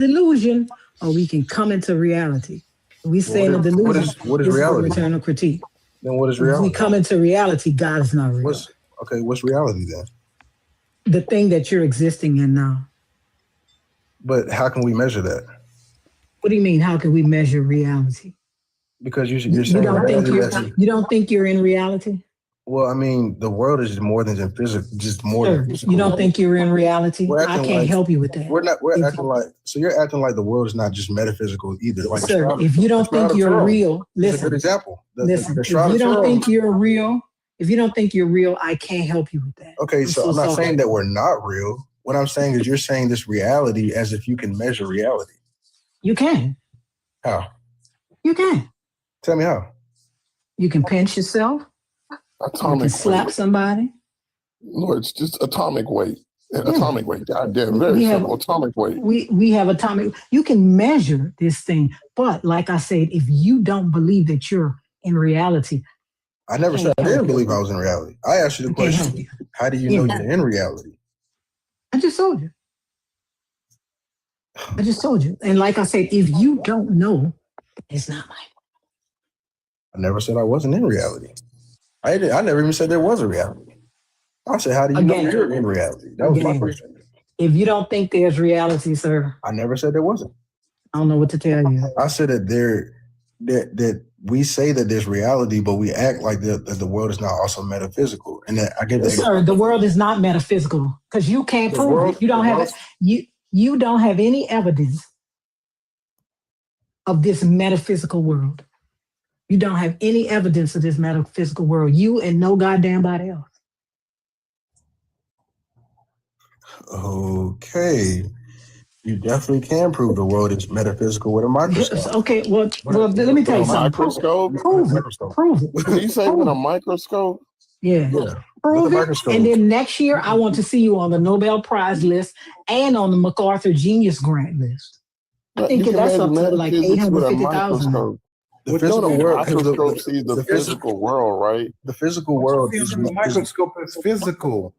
delusion, or we can come into reality. We say in the delusion, what is this is the reality? eternal critique. Then what is If we reality? come into reality, God is not real. What's reality then? The thing that you're existing in now. But how can we measure that? What do you mean? How can we measure reality? Because you're saying you don't think you're in reality? Well, I mean, the world is just more than just physical, just more Sir, than physical. you don't think you're in reality? I can't help you with that. We're acting like, so you're acting like the world is not just metaphysical either. Like, sir, if you don't think you're real, listen. It's a good example. Listen, if you don't think you're real, I can't help you with that. Okay, so I'm not saying that we're not real. What I'm saying is you're saying this reality as if you can measure reality. You can. How? You can. Tell me how. You can pinch yourself. Atomic you can slap weight. somebody. No, it's just atomic weight. Atomic weight. God damn, very simple. Atomic weight. We have atomic. You can measure this thing, but like I said, if you don't believe that you're in reality, I never said I didn't believe I was in reality. I asked you the question: how do you know you're in reality? I just told you. And like I said, if you don't know, it's not my fault. I never said I wasn't in reality. I never even said there was a reality. I said, how do you know you're in reality? That was my question. If you don't think there's reality, sir. I never said there wasn't. I don't know what to tell you. I said that we say that there's reality, but we act like that the world is not also metaphysical. And that I get that. Sir, the world is not metaphysical because you can't prove it. You don't have you don't have any evidence of this metaphysical world. You don't have any evidence of this metaphysical world. You and no goddamn body else. Okay. You definitely can prove the world is metaphysical with a microscope. Okay, well, let me tell you something. Microscope? Prove it. Did he say with a microscope? Yeah. Prove it. And then next year, I want to see you on the Nobel Prize list and on the MacArthur Genius Grant list. I think that's up to like 850,000. The physical world, microscope sees the physical world, right? The physical world is the microscope is physical.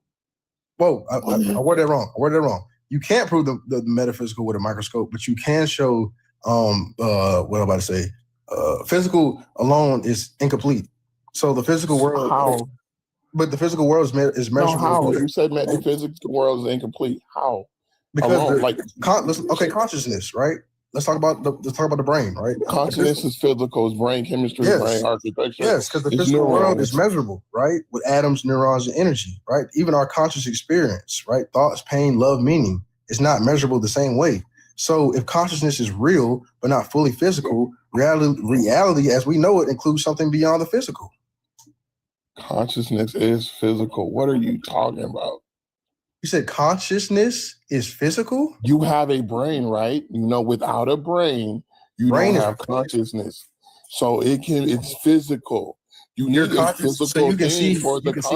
Whoa, I worded that wrong. You can't prove the metaphysical with a microscope, but you can show what I'm about to say. Physical alone is incomplete. So the physical world, how? But the physical world is measurable. No, how? You said the physical world is incomplete. How? Because consciousness, right? Let's talk about the brain, right? Consciousness is physical, it's brain chemistry, brain architecture. Yes, because the physical world is measurable, right? With atoms, neurons, and energy, right? Even our conscious experience, right? Thoughts, pain, love, meaning is not measurable the same way. So if consciousness is real but not fully physical, reality as we know it includes something beyond the physical. Consciousness is physical. What are you talking about? You said consciousness is physical? You have a brain, right? Without a brain, you don't have consciousness. So it's physical. You need a physical so you can see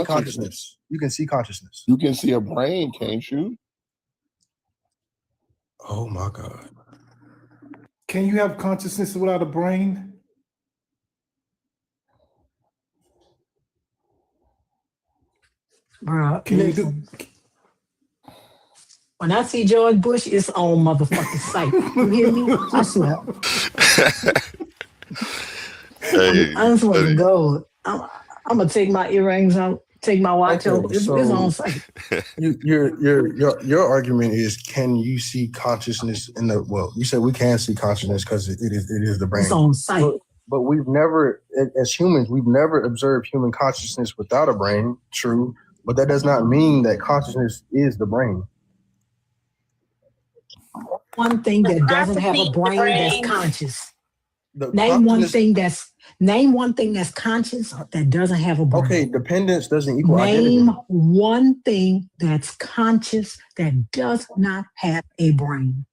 consciousness. You can see consciousness. You can see a brain, can't you? Oh my God. Can you have consciousness without a brain? Bro, can you do? When I see George Bush, it's on motherfucking sight. You hear me? I swear. I just want to go. I'm gonna take my earrings out, take my watch out. It's on sight. Your argument is, can you see consciousness in the? Well, you said we can see consciousness because it is the brain. It's on sight. But we've never, as humans, we've never observed human consciousness without a brain. True, but that does not mean that consciousness is the brain. One thing that doesn't have a brain that's conscious. Name one thing that's conscious that doesn't have a brain. Okay, dependence doesn't equal identity. Name one thing that's conscious that does not have a brain.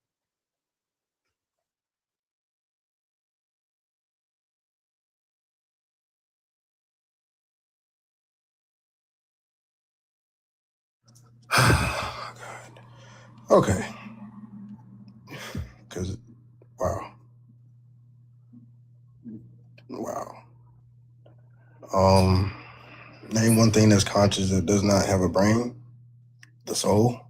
God. Okay. Because, wow. Name one thing that's conscious that does not have a brain. The soul.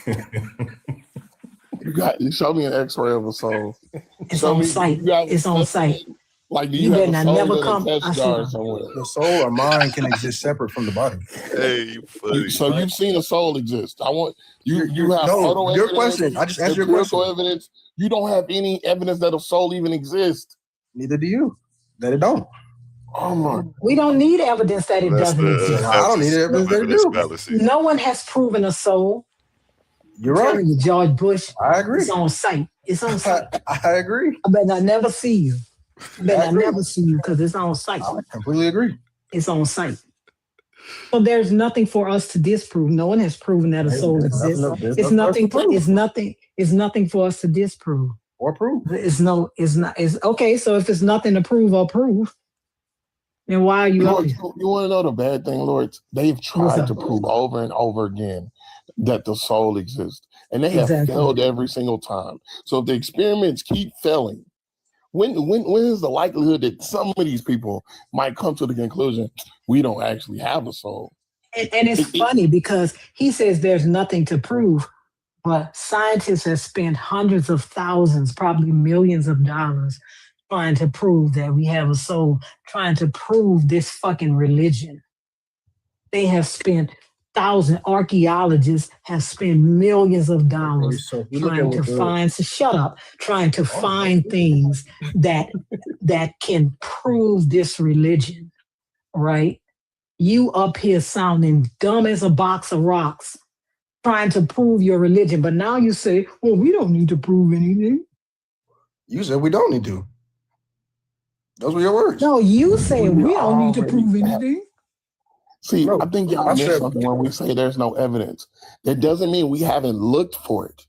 You Show me an X-ray of a soul. It's on site. It's on site. Like, do you have a soul never in come. a test jar somewhere? The soul or mind can exist separate from the body. Hey, you funny. So you've seen a soul exist. I want you. You have no. Your question. I just answered your question. Evidence. You don't have any evidence that a soul even exists. Neither do you. That it don't. Oh my! We don't need evidence that it doesn't exist. I don't need evidence that it do. No one has proven a soul. You're right. You, George Bush. I agree. It's on site. It's on site. I agree. I bet I never see you. I never see you because it's on site. I completely agree. It's on site. So there's nothing for us to disprove. No one has proven that a soul exists. It's nothing. It's nothing for us to disprove or prove. It's okay. So if it's nothing to prove or prove, then why are you? You want to know the bad thing, Lord? They've tried to prove over and over again that the soul exists, and they have failed every single time. So if the experiments keep failing, when is the likelihood that some of these people might come to the conclusion we don't actually have a soul? And it's funny because he says there's nothing to prove, but scientists have spent hundreds of thousands, probably millions of dollars trying to prove that we have a soul, trying to prove this fucking religion. They have spent archaeologists have spent millions of dollars trying to find things that can prove this religion, right? You up here sounding dumb as a box of rocks, trying to prove your religion, but now you say, well, we don't need to prove anything. You said we don't need to. Those were your words. No, you said we don't need to prove anything. See, I think y'all miss something when we say there's no evidence. That doesn't mean we haven't looked for it.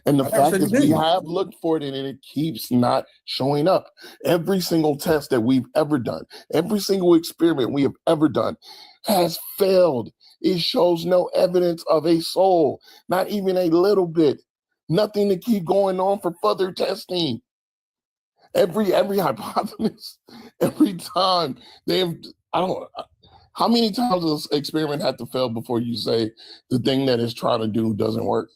And the fact is we have looked for it and it keeps not showing up. Every single test that we've ever done, every single experiment we have ever done has failed. It shows no evidence of a soul, not even a little bit. Nothing to keep going on for further testing. Every hypothesis, every time how many times does this experiment have to fail before you say the thing that it's trying to do doesn't work?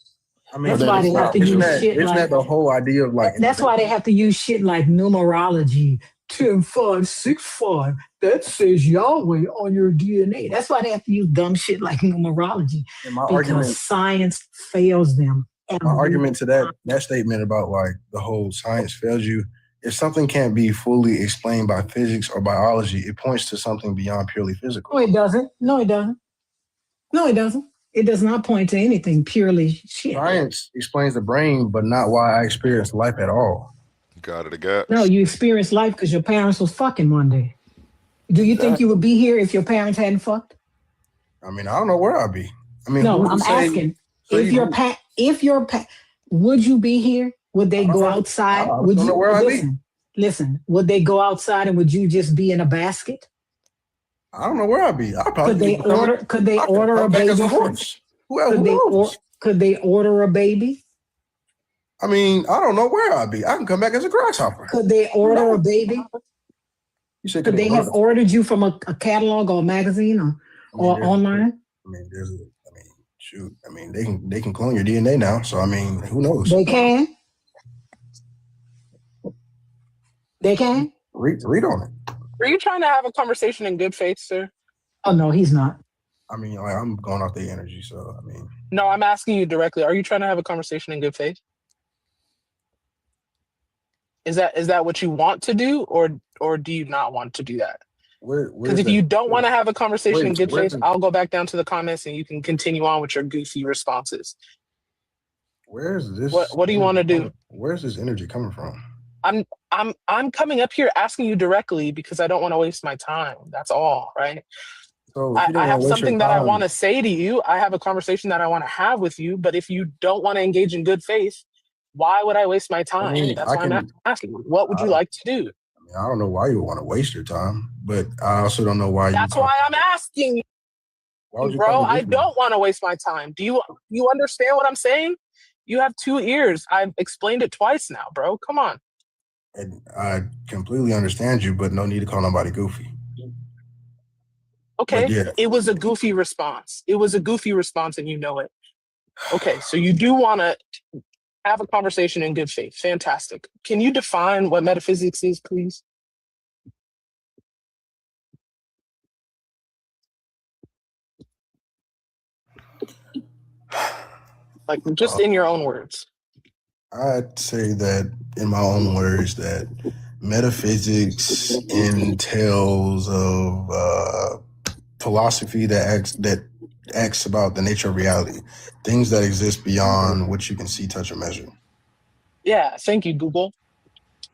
I mean, that's why they have to use shit like... Isn't that the whole idea of like... That's why they have to use shit like numerology, 10565. That says Yahweh on your DNA. That's why they have to use dumb shit like numerology. Because science fails them. My argument to that statement about like the whole science fails you, if something can't be fully explained by physics or biology, it points to something beyond purely physical. No, it doesn't. No, it doesn't. No, it doesn't. It does not point to anything purely shit. Science explains the brain, but not why I experienced life at all. Got it, I got. No, you experienced life because your parents was fucking one day. Do you think you would be here if your parents hadn't fucked? I mean, I don't know where I'd be. I mean, no, I'm asking if your would you be here? Would they go outside? Would you know where I'd be? Listen, would they go outside and would you just be in a basket? I don't know where I'd be. Could they order a baby? Could they order a baby? I mean, I don't know where I'd be. I can come back as a grasshopper. Could they order a baby? You said could they have ordered you from a catalog or a magazine or online? I mean, shoot. I mean, they can clone your DNA now. So I mean, who knows? They can. They can. Read on it. Are you trying to have a conversation in good faith, sir? Oh no, he's not. I mean, I'm going off the energy, so I mean. No, I'm asking you directly. Are you trying to have a conversation in good faith? Is that what you want to do, or do you not want to do that? Because if you don't want to have a conversation in good faith, I'll go back down to the comments and you can continue on with your goofy responses. Where's this? What do you want to do? Where's this energy coming from? I'm coming up here asking you directly because I don't want to waste my time. That's all, right? So I have something that I want to say to you. I have a conversation that I want to have with you. But if you don't want to engage in good faith, why would I waste my time? I mean, that's why I'm asking you. What would you like to do? I mean, I don't know why you would want to waste your time, but I also don't know why. That's why I'm asking you, bro. I don't want to waste my time. Do you understand what I'm saying? You have 2 ears. I've explained it twice now, bro. Come on. And I completely understand you, but no need to call nobody goofy. Okay, yeah. It was a goofy response. It was a goofy response, and you know it. Okay, so you do want to Have a conversation in good faith. Fantastic. Can you define what metaphysics is, please? Like, just in your own words. I'd say that, in my own words, that metaphysics entails of philosophy that acts about the nature of reality, things that exist beyond what you can see, touch, or measure. Yeah, thank you, Google.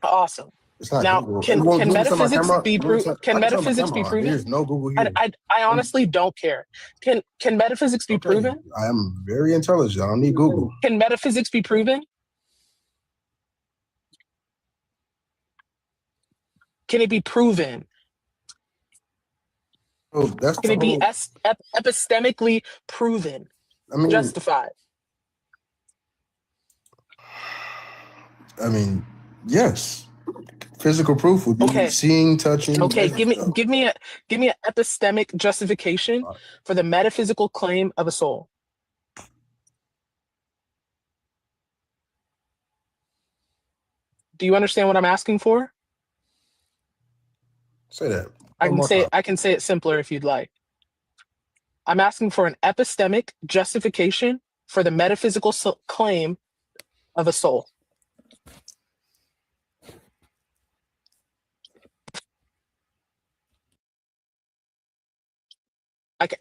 Awesome. It's not now, Google. can metaphysics be proven? Can metaphysics be proven? There's no Google here. I honestly don't care. Can metaphysics be proven? I am very intelligent. I don't need Google. Can metaphysics be proven? Can it be proven? Oh, can it be epistemically proven? I mean, justified? I mean, yes. Physical proof would be seeing, touching. Okay, give me an epistemic justification for the metaphysical claim of a soul. Do you understand what I'm asking for? Say that. I can say it simpler if you'd like. I'm asking for an epistemic justification for the metaphysical claim of a soul.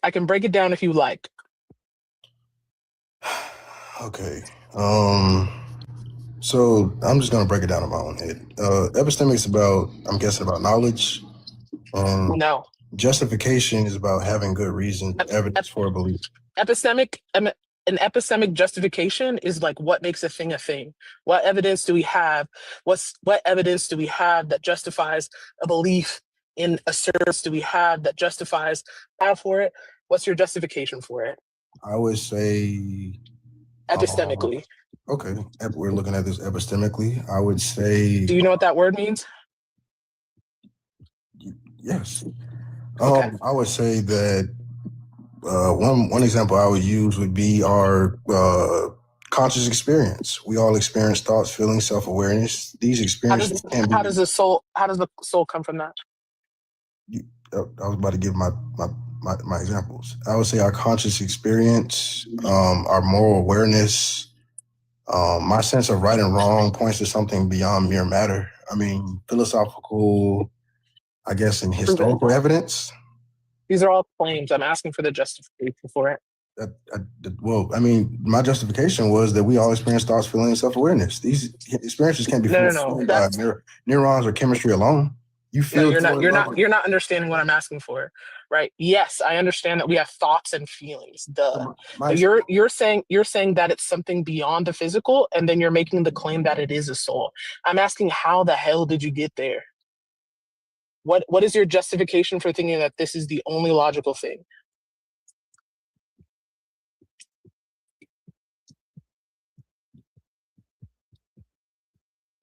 I can break it down if you like. Okay. So I'm just gonna break it down in my own head. Epistemics about, I'm guessing, about knowledge. No. Justification is about having good reason, evidence for a belief. An epistemic justification is like what makes a thing a thing. What evidence do we have? What evidence do we have that justifies a belief in a service? Do we have that justifies for it? What's your justification for it? I would say epistemically. Okay, we're looking at this epistemically. I would say. Do you know what that word means? Yes. Okay. I would say that one example I would use would be our conscious experience. We all experience thoughts, feelings, self-awareness. These experiences can be. How does the soul come from that? I was about to give my examples. I would say our conscious experience, our moral awareness, my sense of right and wrong points to something beyond mere matter. I mean, philosophical, I guess, and historical evidence. These are all claims. I'm asking for the justification for it. Well, I mean, my justification was that we all experience thoughts, feelings, and self-awareness. These experiences can't be formed by neurons or chemistry alone. You feel you're not understanding what I'm asking for, right? Yes, I understand that we have thoughts and feelings. Duh. You're saying that it's something beyond the physical, and then you're making the claim that it is a soul. I'm asking, how the hell did you get there? What is your justification for thinking that this is the only logical thing?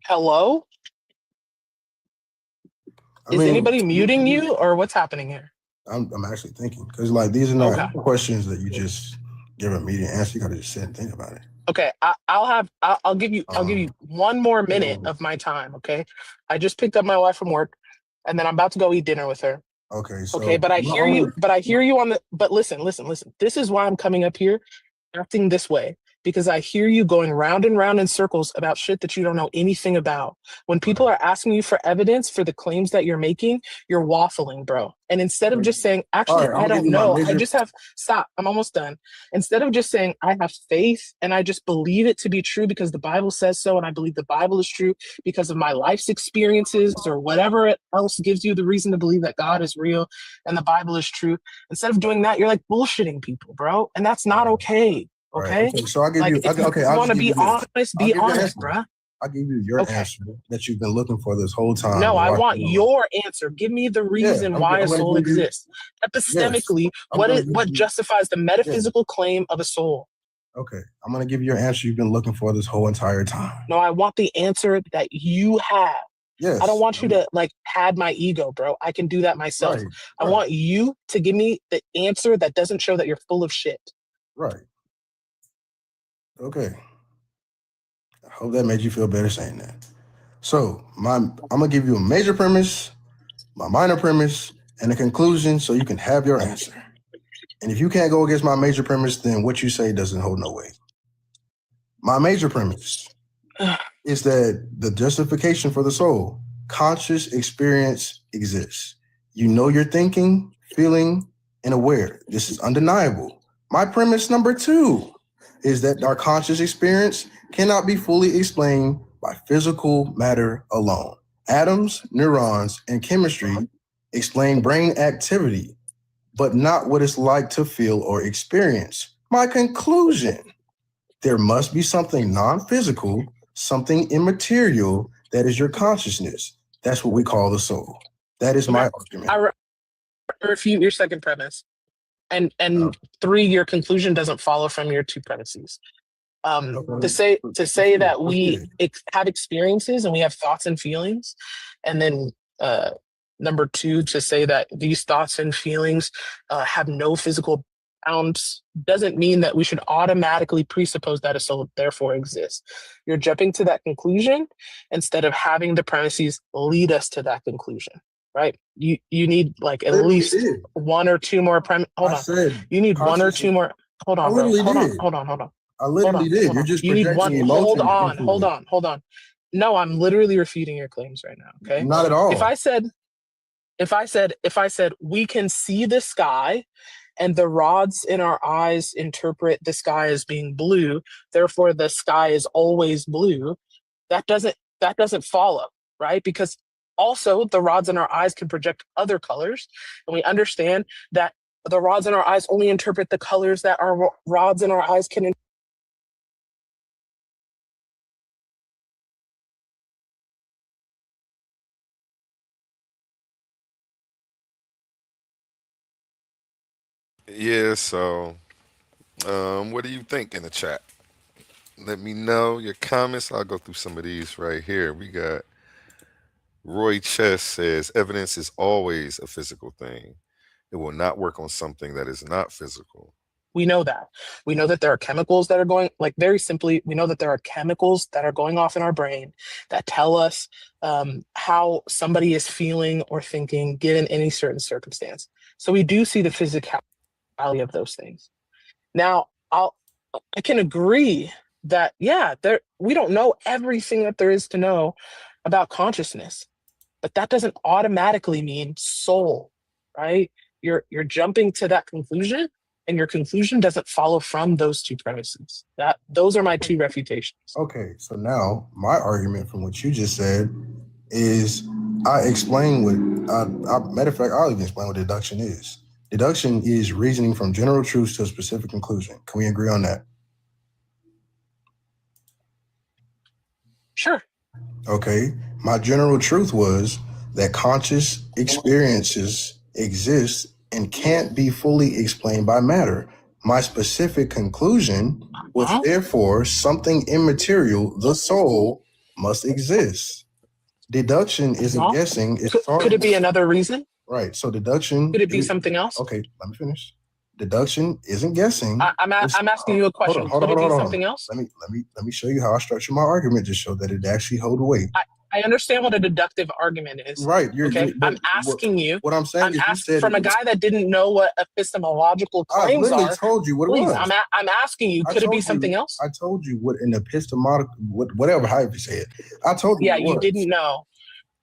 Hello? Is anybody muting you, or what's happening here? I'm actually thinking, because like these are not questions that you just give an immediate answer. You gotta just sit and think about it. Okay, I'll give you 1 more minute of my time. Okay, I just picked up my wife from work, and then I'm about to go eat dinner with her. Okay, but I hear you. But I hear you on the. But listen. This is why I'm coming up here, acting this way. Because I hear you going round and round in circles about shit that you don't know anything about. When people are asking you for evidence for the claims that you're making, you're waffling, bro. And instead of just saying, actually, I don't know, I just have, stop, I'm almost done. Instead of just saying, I have faith and I just believe it to be true because the Bible says so, and I believe the Bible is true because of my life's experiences or whatever else gives you the reason to believe that God is real and the Bible is true. Instead of doing that, you're like bullshitting people, bro. And that's not okay. Okay. So I'll give you. If you want to be honest, be honest, bruh. I'll give you your answer that you've been looking for this whole time. No, I want your answer. Give me the reason why a soul exists. Epistemically, what justifies the metaphysical claim of a soul? Okay, I'm gonna give you your answer you've been looking for this whole entire time. No, I want the answer that you have. Yes. I don't want you to pad my ego, bro. I can do that myself. I want you to give me the answer that doesn't show that you're full of shit. Right. Okay. Hope that made you feel better saying that. So I'm gonna give you a major premise, my minor premise, and a conclusion so you can have your answer. And if you can't go against my major premise, then what you say doesn't hold no weight. My major premise is that the justification for the soul, conscious experience exists. You know you're thinking, feeling, and aware. This is undeniable. My premise number 2 is that our conscious experience cannot be fully explained by physical matter alone. Atoms, neurons, and chemistry explain brain activity, but not what it's like to feel or experience. My conclusion, there must be something non-physical, something immaterial that is your consciousness. That's what we call the soul. That is my argument. I refute your second premise. And 3, your conclusion doesn't follow from your 2 premises. To say that we have experiences and we have thoughts and feelings, and then number 2, to say that these thoughts and feelings have no physical bounds doesn't mean that we should automatically presuppose that a soul therefore exists. You're jumping to that conclusion instead of having the premises lead us to that conclusion. Right? You need like at least 1 or 2 more Hold on. You need 1 or 2 more. Hold on, bro. Hold on. I literally did. You're just projecting emotions. Hold on. No, I'm literally refuting your claims right now. Okay. Not at all. If I said we can see the sky and the rods in our eyes interpret the sky as being blue, therefore the sky is always blue, that doesn't follow, right? Because also the rods in our eyes can project other colors, and we understand that the rods in our eyes only interpret the colors that our rods in our eyes can Yeah, so what do you think in the chat? Let me know your comments. I'll go through some of these right here. We got Roy Chess says evidence is always a physical thing. It will not work on something that is not physical. We know that. We know that there are chemicals that are going, like very simply, we know that there are chemicals that are going off in our brain that tell us how somebody is feeling or thinking given any certain circumstance. So we do see the physicality of those things. Now, I can agree that, yeah, we don't know everything that there is to know about consciousness, but that doesn't automatically mean soul, right? You're jumping to that conclusion, and your conclusion doesn't follow from those 2 premises. Those are my 2 refutations. Okay, so now my argument from what you just said is I explain matter of fact, I'll even explain what deduction is. Deduction is reasoning from general truths to a specific conclusion. Can we agree on that? Sure. Okay, my general truth was that conscious experiences exist and can't be fully explained by matter. My specific conclusion was therefore something immaterial, the soul, must exist. Deduction isn't guessing. Could it be another reason? Right. So deduction. Could it be something else? Okay, let me finish. Deduction isn't guessing. I'm asking you a question. Could it be something else? Let me show you how I structure my argument to show that it actually holds weight. I understand what a deductive argument is. Right. I'm asking you. What I'm saying is from a guy that didn't know what epistemological claims are. I told you what it was. I'm asking you. Could it be something else? I told you what an epistemological, whatever, however you say it. I told you. Yeah, you didn't know.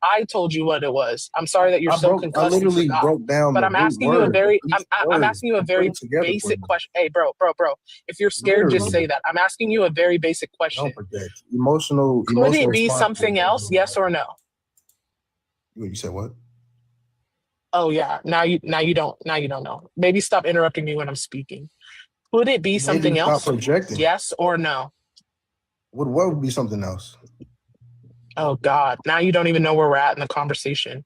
I told you what it was. I'm sorry that you're so concussed. I literally broke down. But I'm asking you a very, I'm asking you a very basic question. Hey, bro. If you're scared, just say that. I'm asking you a very basic question. Don't forget emotional. Could it be something else? Yes or no? You said what? Oh yeah. Now you don't know. Maybe stop interrupting me when I'm speaking. Could it be something else? Stop projecting. Yes or no? What would be something else? Oh God, now you don't even know where we're at in the conversation.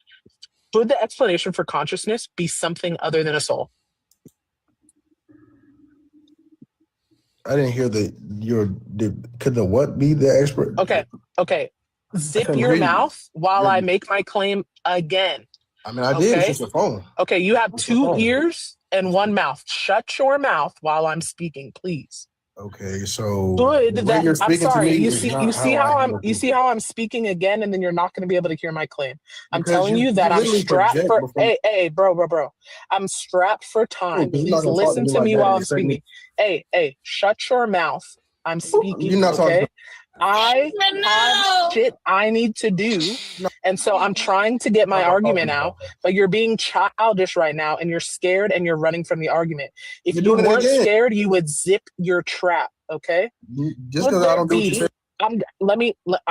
Could the explanation for consciousness be something other than a soul? I didn't hear could the what be the expert? Okay. Zip your mouth while I make my claim again. I mean, I did. It's just a phone. Okay, you have 2 ears and 1 mouth. Shut your mouth while I'm speaking, please. Okay, so Good the way that you're I'm speaking to sorry. me You is see, not how I handle you see people. how I'm speaking again, and then you're not going to be able to hear my claim. I'm Because telling you you you that I'm literally strapped project for. before. Hey, bro. I'm strapped for You're time. not Please gonna talk to listen me to like me that while and I'm expect me. speaking. Hey, shut your mouth. I'm You're speaking. not talking to Okay. I have shit I need to do. no, And so I'm trying to get I'm my not gonna talk to argument you out, about that. but you're being childish right now and you're scared and you're running from the argument. If You're you doing it weren't again. scared, you would zip your trap. Okay. Just Would because I there don't do what you be? say. I'm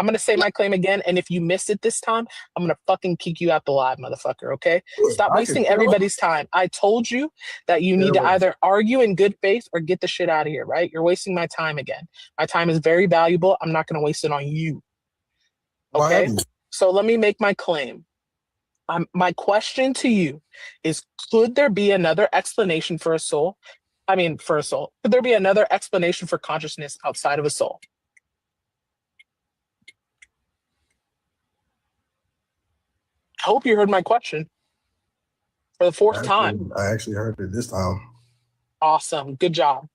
gonna say my claim again, and if you missed it this time, I'm gonna fucking kick you out the live, motherfucker. Okay? Stop I can, wasting everybody's time. I told you that you need to either argue in good faith or get the shit out of here. Right? You're wasting my time again. My time is very valuable. I'm not gonna waste it on you. Why have Okay? you? So let me make my claim. My question to you is: could there be another explanation for a soul? I mean, for a soul, could there be another explanation for consciousness outside of a soul? I hope you heard my question for the fourth time. I actually heard it this time. Awesome. Good job.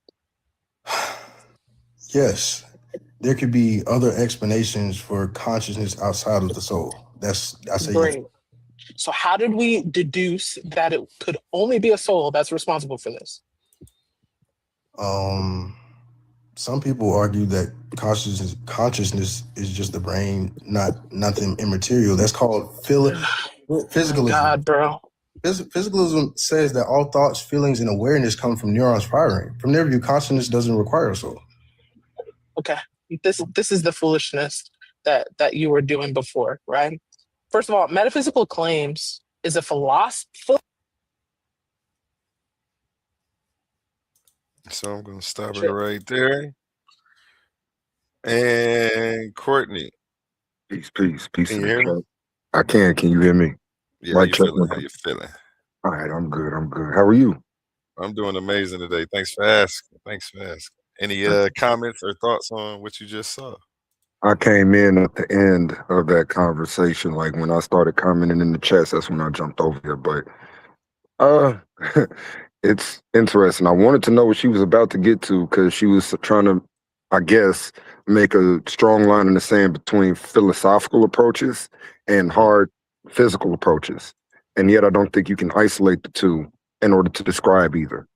Yes, there could be other explanations for consciousness outside of the soul. I say yes. Great. So, how did we deduce that it could only be a soul that's responsible for this? Some people argue that consciousness is just the brain, nothing immaterial. That's called Oh my physicalism. God, bro. Physicalism says that all thoughts, feelings, and awareness come from neurons firing. From their view, consciousness doesn't require a soul. Okay. This is the foolishness that you were doing before, right? First of all, metaphysical claims is a philosophy. So I'm gonna stop it right there. And Courtney, Peace. can you hear me? I can. Can you hear me? Yeah, how you feeling? How you feeling? All right, I'm good. How are you? I'm doing amazing today. Thanks for asking. Any comments or thoughts on what you just saw? I came in at the end of that conversation. Like when I started commenting in the chats, that's when I jumped over here. But it's interesting. I wanted to know what she was about to get to because she was trying to, I guess, make a strong line in the sand between philosophical approaches and hard physical approaches. And yet I don't think you can isolate the two in order to describe either.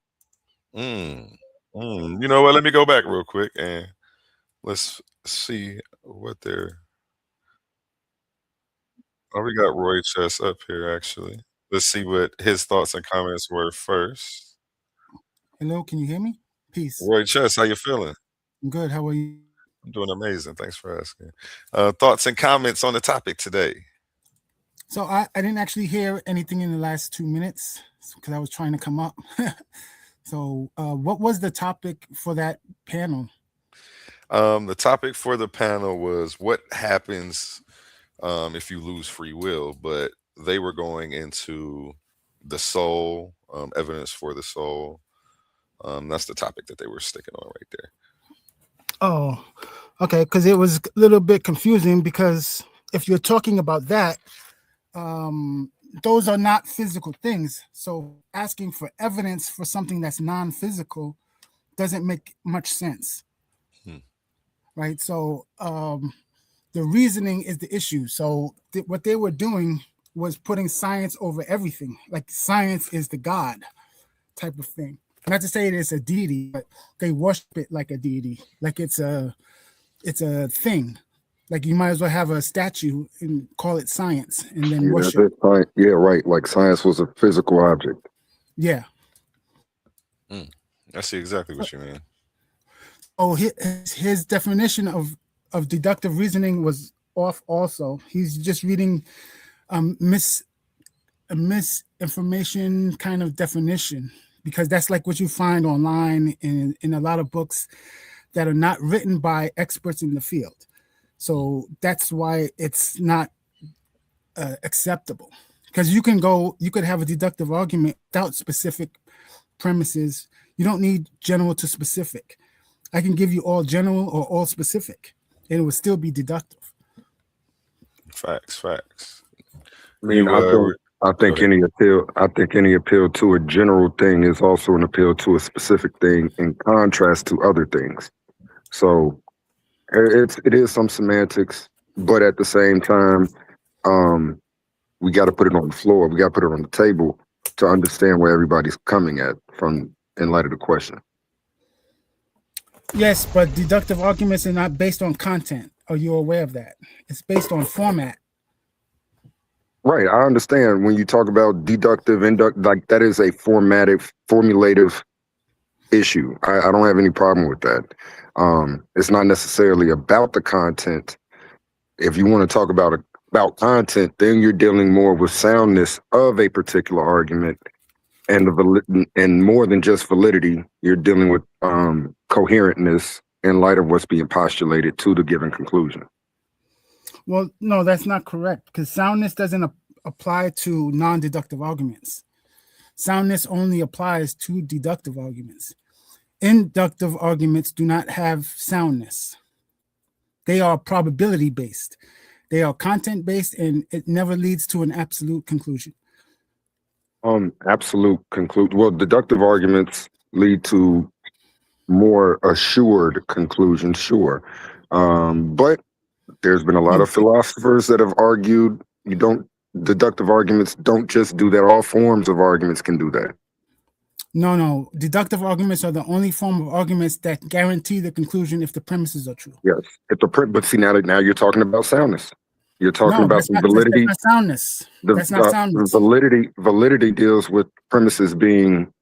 You know what? Let me go back real quick and let's see what they're. Oh, we got Roy Chess up here actually. Let's see what his thoughts and comments were first. Hello, can you hear me? Peace. Roy Chess, how you feeling? I'm good. How are you? I'm doing amazing. Thanks for asking. Thoughts and comments on the topic today. So I didn't actually hear anything in the last 2 minutes because I was trying to come up. So what was the topic for that panel? The topic for the panel was what happens if you lose free will, but they were going into the soul, evidence for the soul. That's the topic that they were sticking on right there. Oh, okay, because it was a little bit confusing because if you're talking about that, those are not physical things. So asking for evidence for something that's non-physical doesn't make much sense. Right? So the reasoning is the issue. So what they were doing was putting science over everything. Like science is the God type of thing. Not to say it's a deity, but they worship it like a deity. Like it's a thing. Like you might as well have a statue and call it science and then worship. Yeah, right. Like science was a physical object. Yeah. I see exactly what you mean. Oh, his definition of deductive reasoning was off also. He's just reading a misinformation kind of definition, because that's like what you find online in a lot of books that are not written by experts in the field. So that's why it's not acceptable, because you could have a deductive argument without specific premises. You don't need general to specific. I can give you all general or all specific, and it would still be deductive. Facts. I mean, I think any appeal to a general thing is also an appeal to a specific thing in contrast to other things. So it is some semantics, but at the same time, we got to put it on the floor. We got to put it on the table to understand where everybody's coming at from in light of the question. Yes, but deductive arguments are not based on content. Are you aware of that? It's based on format. Right. I understand when you talk about deductive, like that is a formulative issue. I don't have any problem with that. It's not necessarily about the content. If you want to talk about content, then you're dealing more with soundness of a particular argument and and more than just validity. You're dealing with coherentness in light of what's being postulated to the given conclusion. Well, no, that's not correct, because soundness doesn't apply to non-deductive arguments. Soundness only applies to deductive arguments. Inductive arguments do not have soundness. They are probability based. They are content based, and it never leads to an absolute conclusion. Well, deductive arguments lead to more assured conclusions, sure. But there's been a lot of philosophers that have argued deductive arguments don't just do that. All forms of arguments can do that. No. Deductive arguments are the only form of arguments that guarantee the conclusion if the premises are true. Yes. But see, now you're talking about soundness. You're talking about the validity. That's not soundness. That's not soundness. Validity deals with premises being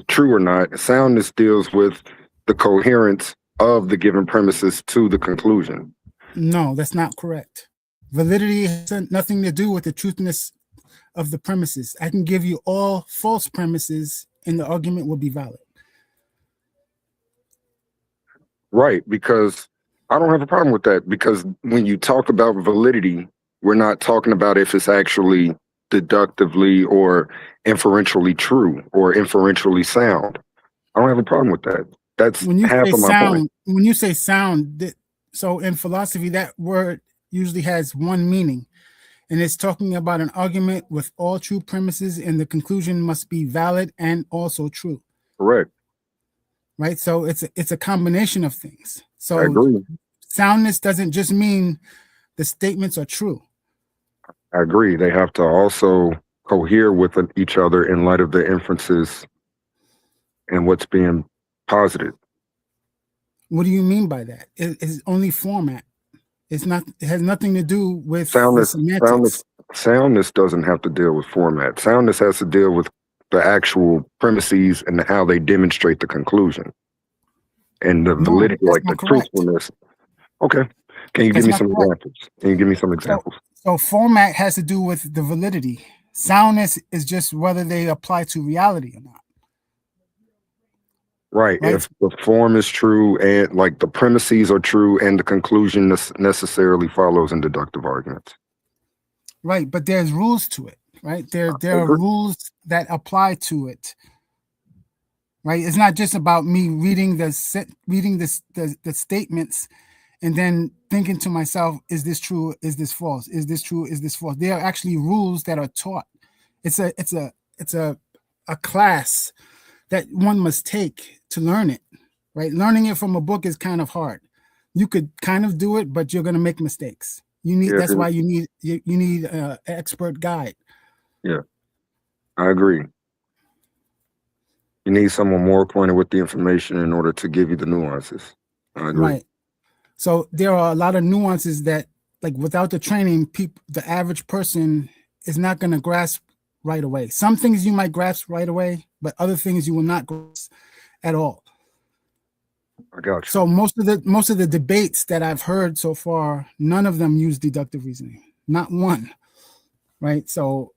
true or not. Soundness deals with the coherence of the given premises to the conclusion. No, that's not correct. Validity has nothing to do with the truthness of the premises. I can give you all false premises and the argument will be valid. Right, because I don't have a problem with that, because when you talk about validity, we're not talking about if it's actually deductively or inferentially true or inferentially sound. I don't have a problem with that. That's half of my point. When you say sound, so in philosophy, that word usually has one meaning, and it's talking about an argument with all true premises, and the conclusion must be valid and also true. Correct. Right. So it's a combination of things. So I agree. Soundness doesn't just mean the statements are true. I agree. They have to also cohere with each other in light of the inferences and what's being posited. What do you mean by that? It's only format. It's not. It has nothing to do with soundness. Semantics. Soundness doesn't have to deal with format. Soundness has to deal with the actual premises and how they demonstrate the conclusion and the validity, like the truthfulness. Okay. Can you give me some examples? So format has to do with the validity. Soundness is just whether they apply to reality or not. Right. If the form is true and like the premises are true and the conclusion necessarily follows in deductive arguments. Right. But there's rules to it. Right. There are rules that apply to it. Right. It's not just about me reading the statements and then thinking to myself, is this true? Is this false? Is this true? Is this false? There are actually rules that are taught. It's a class that one must take to learn it. Right. Learning it from a book is kind of hard. You could kind of do it, but you're going to make mistakes. That's why you need an expert guide. Yeah, I agree. You need someone more acquainted with the information in order to give you the nuances. I agree. Right. So there are a lot of nuances that, like, without the training, the average person is not going to grasp right away. Some things you might grasp right away, but other things you will not grasp at all. I got you. So most of the debates that I've heard so far, none of them use deductive reasoning. Not one. Right. So,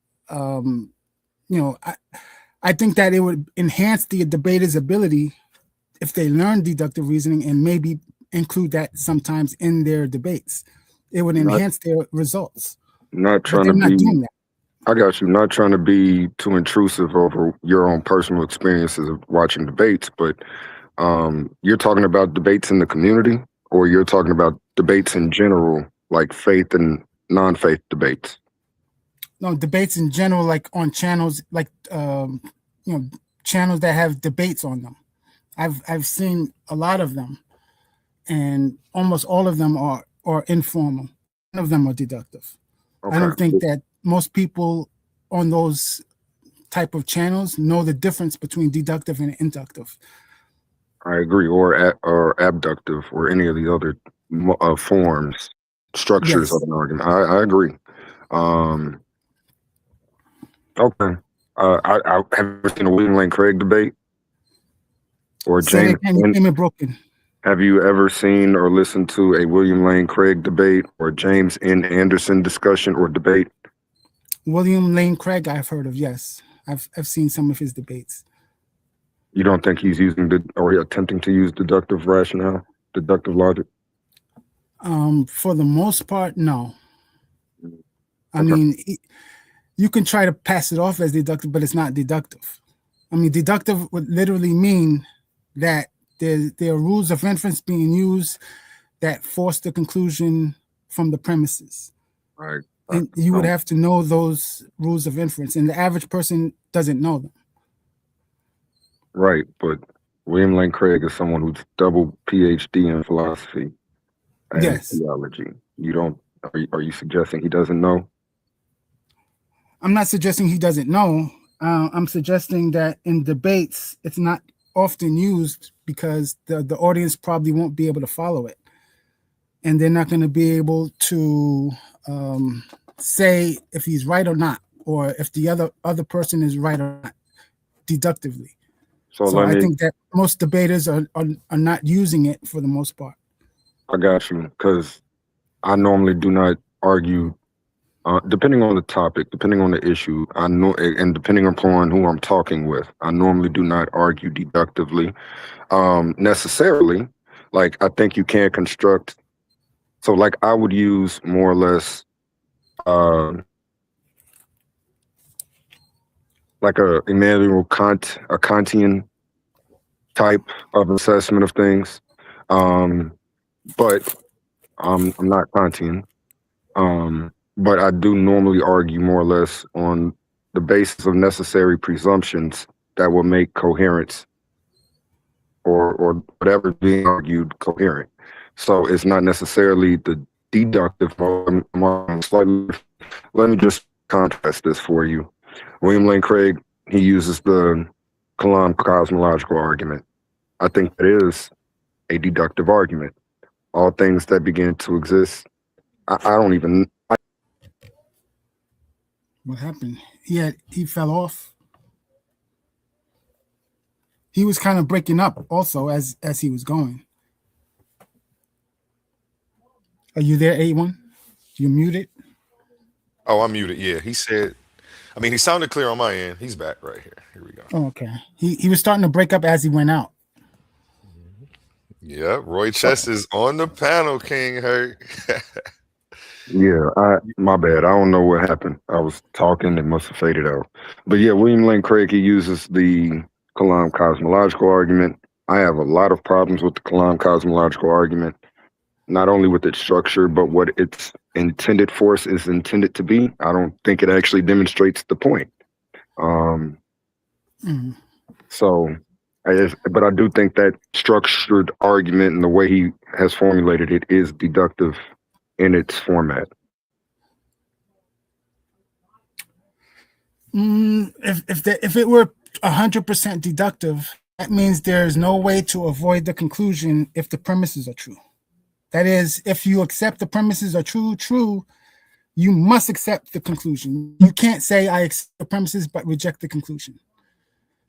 I think that it would enhance the debater's ability if they learn deductive reasoning and maybe include that sometimes in their debates. It would enhance their results. Not trying to be doing that. I got you. Not trying to be too intrusive over your own personal experiences of watching debates, but you're talking about debates in the community, or you're talking about debates in general, like faith and non-faith debates? No, debates in general, like on channels, like channels that have debates on them. I've seen a lot of them, and almost all of them are informal. None of them are deductive. Okay. I don't think that most people on those type of channels know the difference between deductive and inductive. I agree, or abductive, or any of the other forms, structures of an argument. I agree. Okay. I have you ever seen a William Lane Craig debate or James? Broken. Have you ever seen or listened to a William Lane Craig debate or James N. Anderson discussion or debate? William Lane Craig, I've heard of. Yes, I've seen some of his debates. You don't think he's using or attempting to use deductive rationale, deductive logic? For the most part, no. I Okay. mean, you can try to pass it off as deductive, but it's not deductive. I mean, deductive would literally mean that there are rules of inference being used that force the conclusion from the premises. Right. And you would have to know those rules of inference, and the average person doesn't know them. Right, but William Lane Craig is someone who's double PhD in philosophy and theology. You don't. Are you suggesting he doesn't know? I'm not suggesting he doesn't know. I'm suggesting that in debates, it's not often used because the audience probably won't be able to follow it, and they're not going to be able to say if he's right or not, or if the other person is right or not, deductively. So I think that most debaters are not using it for the most part. I got you, because I normally do not argue. Depending on the topic, depending on the issue, I know, and depending upon who I'm talking with, I normally do not argue deductively necessarily. Like, I think you can construct. So, like, I would use more or less like a Immanuel Kant, a Kantian type of assessment of things, but I'm not Kantian. But I do normally argue more or less on the basis of necessary presumptions that will make coherence or whatever being argued coherent. So it's not necessarily the deductive. Let me just contrast this for you. William Lane Craig, he uses the Kalam cosmological argument. I think that is a deductive argument. All things that begin to exist. I don't even. What happened? He fell off. He was kind of breaking up also as he was going. Are you there, A1? You muted? Oh, I'm muted. Yeah, he said. I mean, he sounded clear on my end. He's back right here. Here we go. Oh, okay. He was starting to break up as he went out. Yeah, Roy Chess is on the panel, King Hurt. Yeah, my bad. I don't know what happened. I was talking, it must have faded out. But yeah, William Lane Craig, he uses the Kalam cosmological argument. I have a lot of problems with the Kalam cosmological argument, not only with its structure, but what its intended force is intended to be. I don't think it actually demonstrates the point. So, but I do think that structured argument and the way he has formulated it is deductive in its format. If it were 100% deductive, that means there's no way to avoid the conclusion if the premises are true. That is, if you accept the premises are true, you must accept the conclusion. You can't say I accept the premises but reject the conclusion.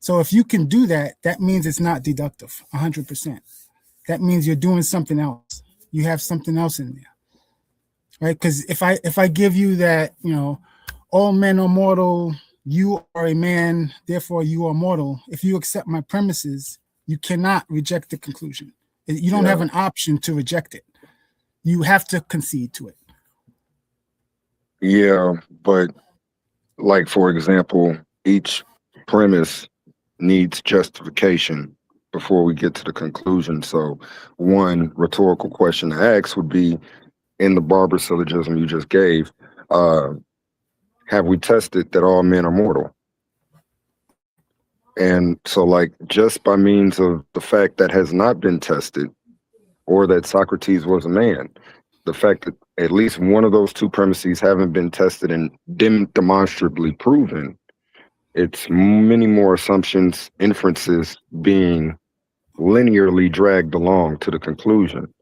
So if you can do that, that means it's not deductive 100%. That means you're doing something else. You have something else in there, right? Because if I give you that, all men are mortal, you are a man, therefore you are mortal. If you accept my premises, you cannot reject the conclusion. You don't have an option to reject it. You have to concede to it. Yeah, but like, for example, each premise needs justification before we get to the conclusion. So one rhetorical question to ask would be, in the barber syllogism you just gave, have we tested that all men are mortal? And so, like, just by means of the fact that has not been tested, or that Socrates was a man, the fact that at least one of those two premises haven't been tested and demonstrably proven, it's many more assumptions, inferences being linearly dragged along to the conclusion.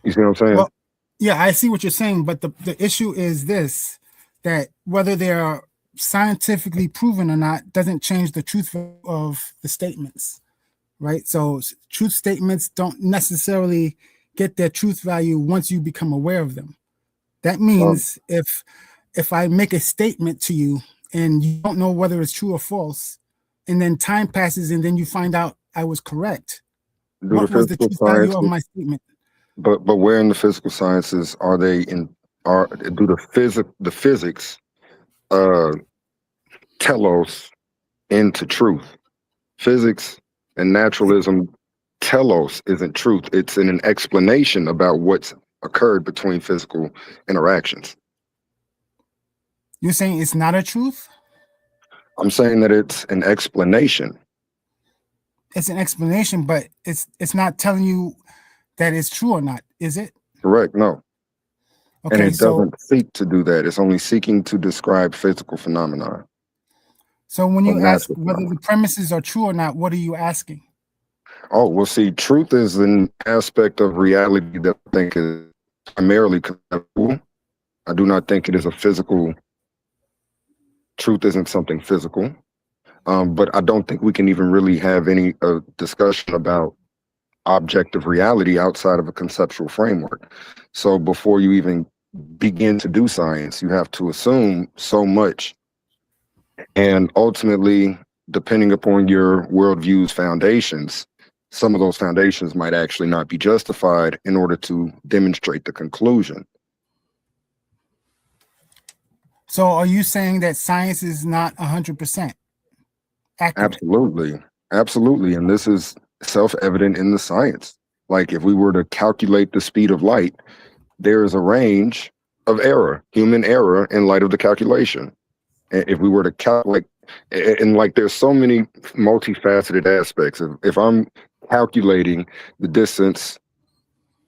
You see what I'm saying? Well, yeah, I see what you're saying, but the issue is this, that whether they are scientifically proven or not doesn't change the truth of the statements, right? So truth statements don't necessarily get their truth value once you become aware of them. That means if I make a statement to you and you don't know whether it's true or false, and then time passes and then you find out I was correct, what was the truth value of my statement? But where in the physical sciences are they in? Do the physics telos into truth? Physics and naturalism, telos isn't truth. It's an explanation about what's occurred between physical interactions. You're saying it's not a truth? I'm saying that it's an explanation. It's an explanation, but it's not telling you that it's true or not, is it? Correct, no. Okay, and it doesn't seek to do that. It's only seeking to describe physical phenomena. So when you ask whether the premises are true or not, what are you asking? Oh, well, see, truth is an aspect of reality that I think is primarily conceptual. I do not think it is a physical. Truth isn't something physical. But I don't think we can even really have any discussion about objective reality outside of a conceptual framework. So before you even begin to do science, you have to assume so much. And ultimately, depending upon your worldview's foundations, some of those foundations might actually not be justified in order to demonstrate the conclusion. So are you saying that science is not 100% accurate? Absolutely. Absolutely. And this is self-evident in the science. Like if we were to calculate the speed of light, there is a range of error, human error in light of the calculation. And if we were to calculate, and like there's so many multifaceted aspects. If I'm calculating the distance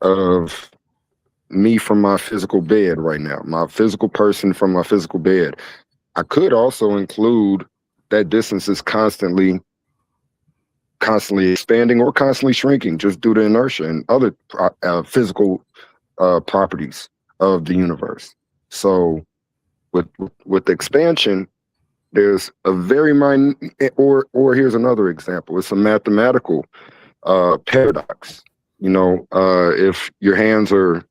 of me from my physical bed right now, my physical person from my physical bed, I could also include that distance is constantly expanding or constantly shrinking just due to inertia and other physical properties of the universe. So with the expansion, there's a very minor, or here's another example. It's a mathematical paradox. You know, if your hands are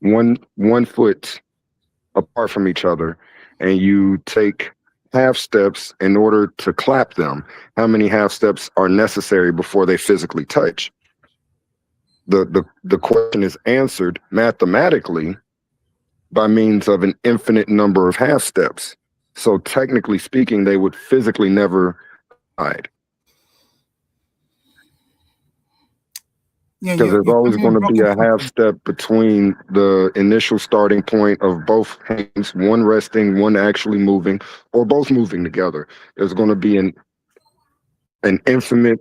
one foot apart from each other and you take half steps in order to clap them, how many half steps are necessary before they physically touch? The question is answered mathematically by means of an infinite number of half steps. So technically speaking, they would physically never collide. Because there's always going to be a half step between the initial starting point of both hands, one resting, one actually moving, or both moving together. There's going to be an infinite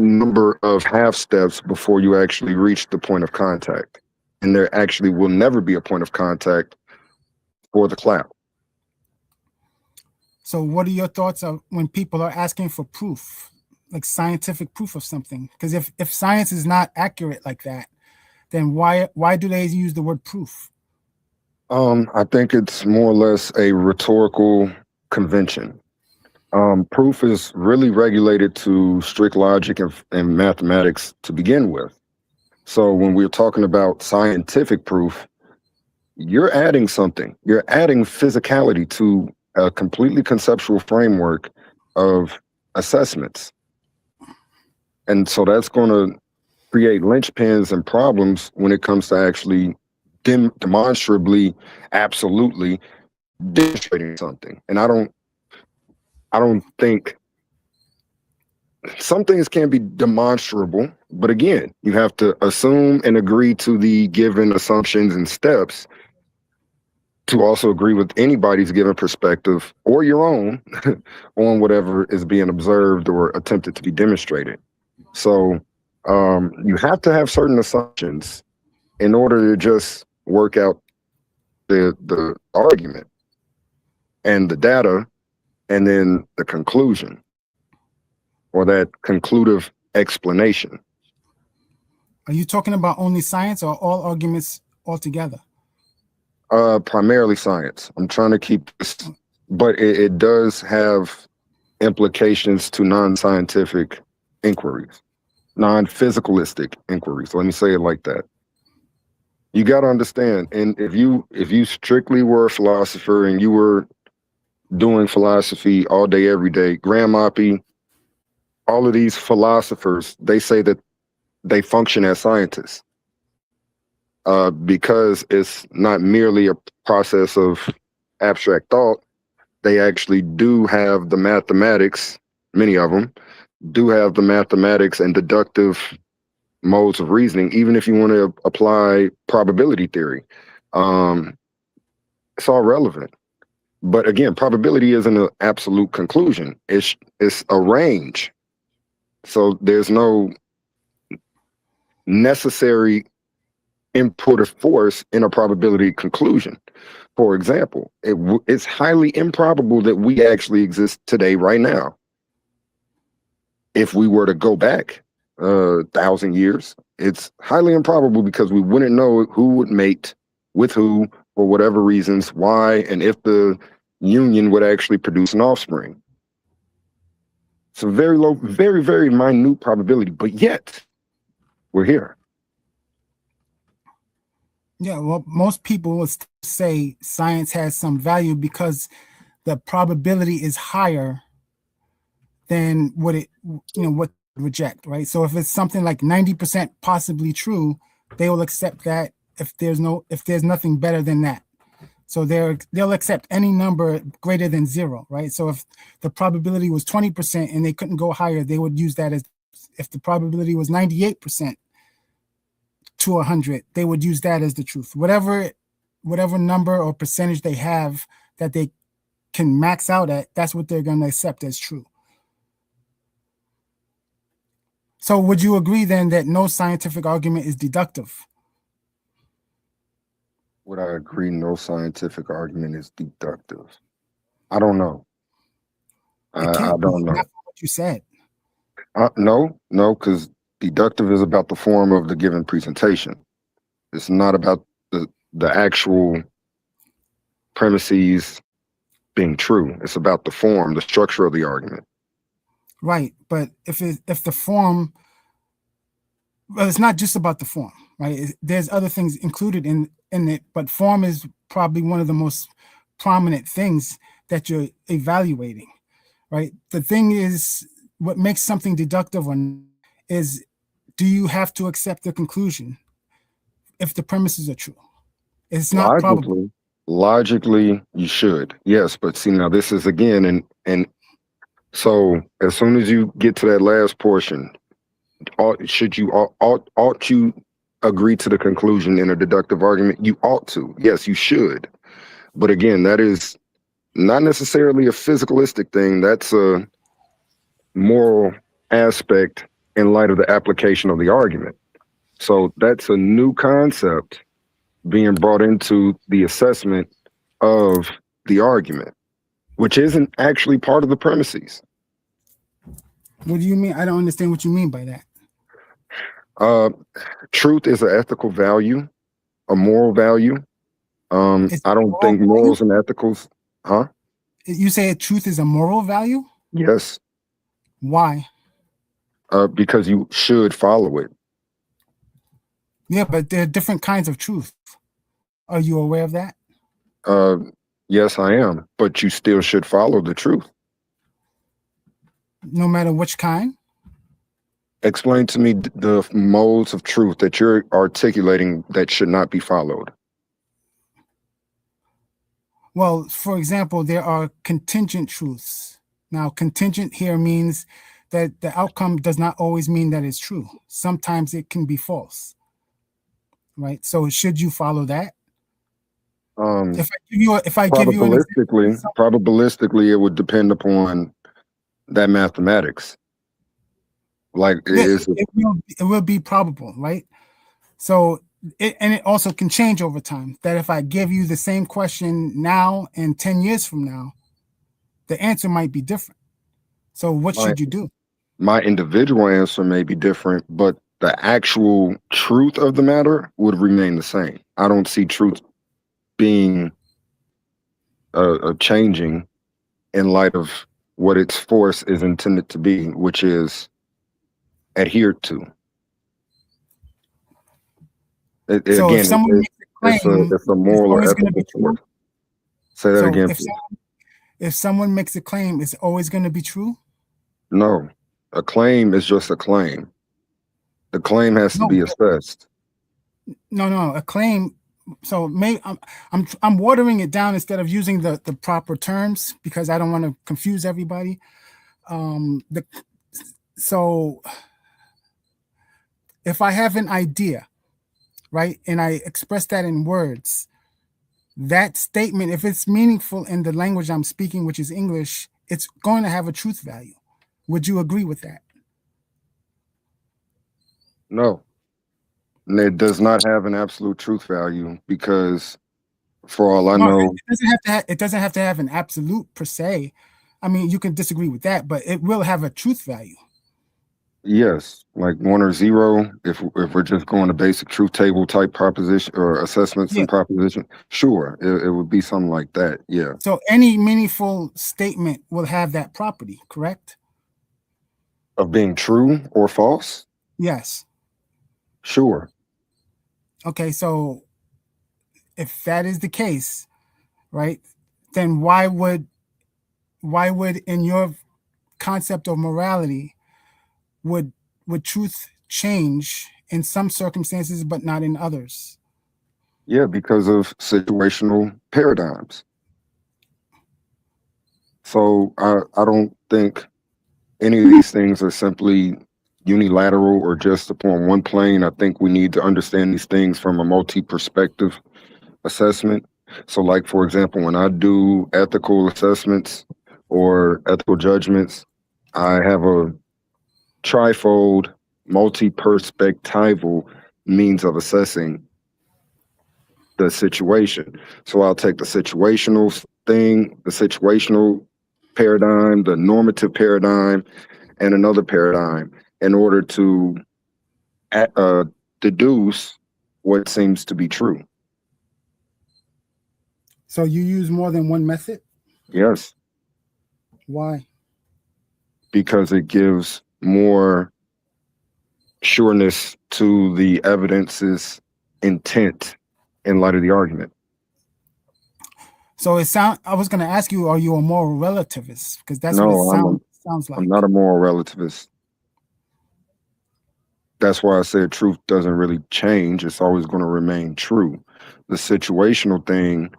number of half steps before you actually reach the point of contact. And there actually will never be a point of contact for the clap. So what are your thoughts of when people are asking for proof, like scientific proof of something? Because if science is not accurate like that, then why do they use the word proof? I think it's more or less a rhetorical convention. Proof is really regulated to strict logic and mathematics to begin with. So when we're talking about scientific proof, you're adding something. You're adding physicality to a completely conceptual framework of assessments. And so that's going to create linchpins and problems when it comes to actually demonstrably, absolutely demonstrating something. And I don't think some things can be demonstrable, but again, you have to assume and agree to the given assumptions and steps to also agree with anybody's given perspective or your own on whatever is being observed or attempted to be demonstrated. So you have to have certain assumptions in order to just work out the argument and the data and then the conclusion or that conclusive explanation. Are you talking about only science or all arguments altogether? Primarily science. I'm trying to keep this, but it does have implications to non-scientific inquiries, non-physicalistic inquiries. Let me say it like that. You got to understand, and if you strictly were a philosopher and you were doing philosophy all day, every day, Graham Oppie, all of these philosophers, they say that they function as scientists because it's not merely a process of abstract thought. They actually do have the mathematics, many of them do have the mathematics and deductive modes of reasoning, even if you want to apply probability theory. It's all relevant. But again, probability isn't an absolute conclusion. It's a range. So there's no necessary input of force in a probability conclusion. For example, it's highly improbable that we actually exist today, right now. If we were to go back 1,000 years, it's highly improbable because we wouldn't know who would mate with who for whatever reasons, why, and if the union would actually produce an offspring. It's a very low, very, very minute probability, but yet we're here. Yeah, well, most people will say science has some value because the probability is higher than what what reject, right? So if it's something like 90% possibly true, they will accept that if there's nothing better than that. So they'll accept any number greater than 0, right? So if the probability was 20% and they couldn't go higher, they would use that as, if the probability was 98% to 100, they would use that as the truth. Whatever number or percentage they have that they can max out at, that's what they're going to accept as true. So would you agree then that no scientific argument is deductive? Would I agree no scientific argument is deductive? I don't know. I don't know. That's what you said. No, because deductive is about the form of the given presentation. It's not about the actual premises being true. It's about the form, the structure of the argument. Right, but if the form, well, it's not just about the form, right? There's other things included in it, but form is probably one of the most prominent things that you're evaluating, right? The thing is, what makes something deductive is, do you have to accept the conclusion if the premises are true? It's not probable. Logically, you should, yes, but see, now this is again, and so as soon as you get to that last portion, ought you agree to the conclusion in a deductive argument? You ought to, yes, you should, but again, that is not necessarily a physicalistic thing. That's a moral aspect in light of the application of the argument. So that's a new concept being brought into the assessment of the argument, which isn't actually part of the premises. What do you mean? I don't understand what you mean by that. Truth is an ethical value, a moral value. I don't think morals and ethicals, huh? You say truth is a moral value? Yes. Why? Because you should follow it. Yeah, but there are different kinds of truth. Are you aware of that? Yes, I am, but you still should follow the truth. No matter which kind? Explain to me the modes of truth that you're articulating that should not be followed. Well, for example, there are contingent truths. Now, contingent here means that the outcome does not always mean that it's true. Sometimes it can be false, right? So should you follow that? if I give you an example, probabilistically, it would depend upon that mathematics. Like, it will be probable, right? So, it also can change over time. That if I give you the same question now and 10 years from now, the answer might be different. So, what should you do? My individual answer may be different, but the actual truth of the matter would remain the same. I don't see truth being changing in light of what its force is intended to be, which is adhered to. So if someone makes a claim, it's a moral or ethical force. Say that again. If someone makes a claim, it's always going to be true? No, a claim is just a claim. The claim has to be assessed. No, a claim. So I'm watering it down instead of using the proper terms because I don't want to confuse everybody. So if I have an idea, right, and I express that in words, that statement, if it's meaningful in the language I'm speaking, which is English, it's going to have a truth value. Would you agree with that? No. It does not have an absolute truth value because, for all I know, it doesn't have to have an absolute per se. I mean, you can disagree with that, but it will have a truth value. Yes, like 1 or 0. If we're just going to basic truth table type proposition or assessments and proposition, sure, it would be something like that. Yeah. So any meaningful statement will have that property, correct? Of being true or false? Yes. Sure. Okay, so if that is the case, right, then why would in your concept of morality would truth change in some circumstances but not in others? Yeah, because of situational paradigms. So I don't think any of these things are simply unilateral or just upon one plane. I think we need to understand these things from a multi-perspective assessment. So, like, for example, when I do ethical assessments or ethical judgments, I have a trifold, multi-perspectival means of assessing the situation. So I'll take the situational thing, the situational paradigm, the normative paradigm, and another paradigm in order to deduce what seems to be true. So you use more than one method? Yes. Why? Because it gives more sureness to the evidence's intent in light of the argument. So I was going to ask you, are you a moral relativist? Because that's what it sounds like. I'm not a moral relativist. That's why I said truth doesn't really change. It's always going to remain true. The situational thing,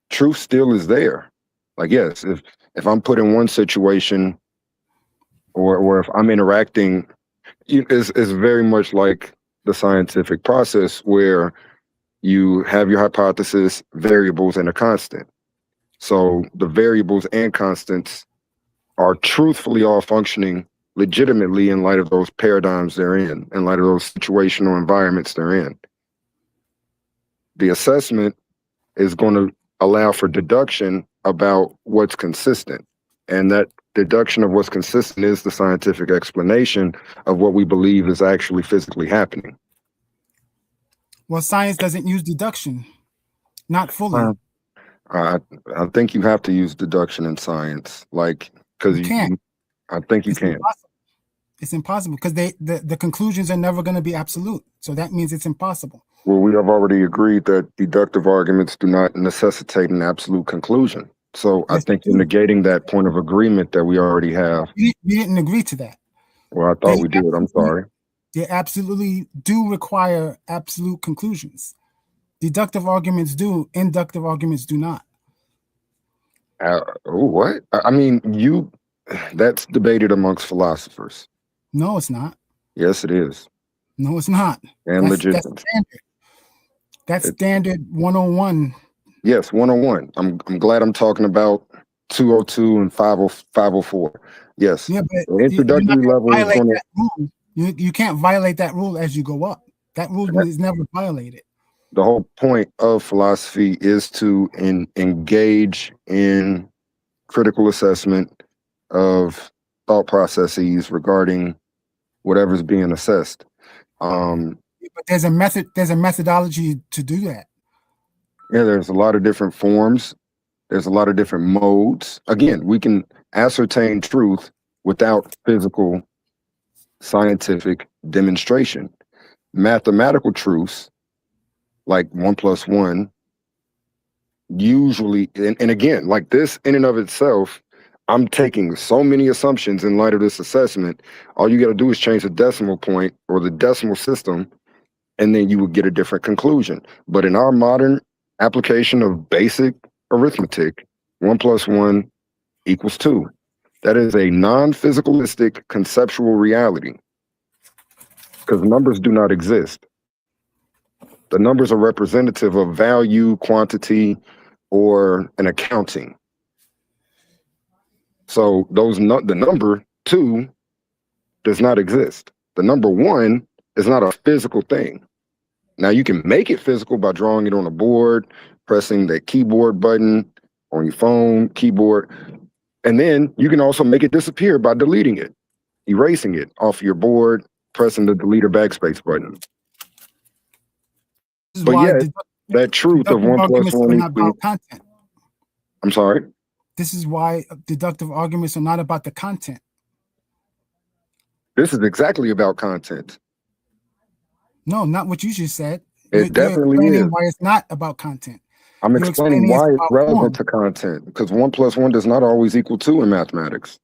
truth still is there. Like, yes, if I'm put in one situation or if I'm interacting, it's very much like the scientific process where you have your hypothesis, variables, and a constant. So the variables and constants are truthfully all functioning legitimately in light of those paradigms they're in light of those situational environments they're in. The assessment is going to allow for deduction about what's consistent. And that deduction of what's consistent is the scientific explanation of what we believe is actually physically happening. Well, science doesn't use deduction, not fully. I think you have to use deduction in science, like, because you can't. I think you can. It's impossible because the conclusions are never going to be absolute. So that means it's impossible. Well, we have already agreed that deductive arguments do not necessitate an absolute conclusion. So yes, I think you're negating that point of agreement that we already have. We didn't agree to that. Well, I thought we did. I'm sorry. They absolutely do require absolute conclusions. Deductive arguments do, inductive arguments do not. What? I mean, that's debated amongst philosophers. No, it's not. Yes, it is. No, it's not. And logicians. That's standard 101. Yes, 101. I'm glad I'm talking about 202 and 504. Yes. Yeah, but The you're not introductory going to level is violate going to. that rule. You can't violate that rule as you go up. That rule is never violated. The whole point of philosophy is to engage in critical assessment of thought processes regarding whatever's being assessed. But there's a methodology to do that. Yeah, there's a lot of different forms. There's a lot of different modes. Again, we can ascertain truth without physical scientific demonstration. Mathematical truths, like 1+1, usually, and again, like this in and of itself, I'm taking so many assumptions in light of this assessment. All you got to do is change the decimal point or the decimal system, and then you would get a different conclusion. But in our modern application of basic arithmetic, 1+1 equals 2. That is a non-physicalistic conceptual reality because numbers do not exist. The numbers are representative of value, quantity, or an accounting. So the number 2 does not exist. The number 1 is not a physical thing. Now you can make it physical by drawing it on a board, pressing the keyboard button on your phone, keyboard, and then you can also make it disappear by deleting it, erasing it off your board, pressing the delete or backspace button. But yet, that truth of 1+1 about content. I'm sorry? This is why deductive arguments are not about the content. This is exactly about content. No, not what you just said. It definitely is. Why it's not about content. I'm explaining why it's relevant to content, because 1+1 does not always equal 2 in mathematics.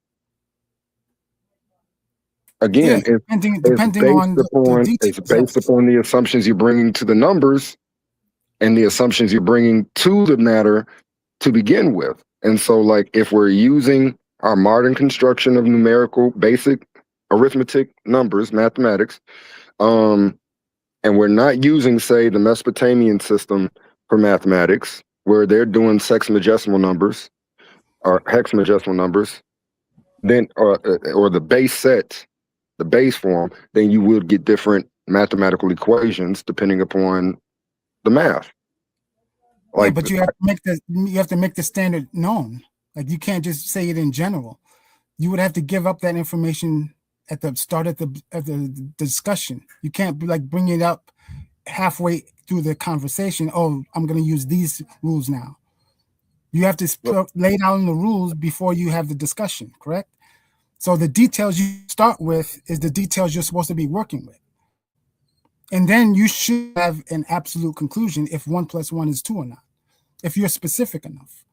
Again, yeah, it's based upon the assumptions you're bringing to the numbers and the assumptions you're bringing to the matter to begin with. And so, like, if we're using our modern construction of numerical, basic arithmetic numbers, mathematics, and we're not using, say, the Mesopotamian system for mathematics, where they're doing sexagesimal numbers or hexagesimal numbers, then or the base set, the base form, then you will get different mathematical equations depending upon the math. Like, yeah, but you have to make the standard known. Like, you can't just say it in general. You would have to give up that information at the start of the discussion. You can't like bring it up halfway through the conversation. Oh, I'm going to use these rules now. You have to lay down the rules before you have the discussion, correct? So the details you start with is the details you're supposed to be working with. And then you should have an absolute conclusion if 1+1 is 2 or not, if you're specific enough.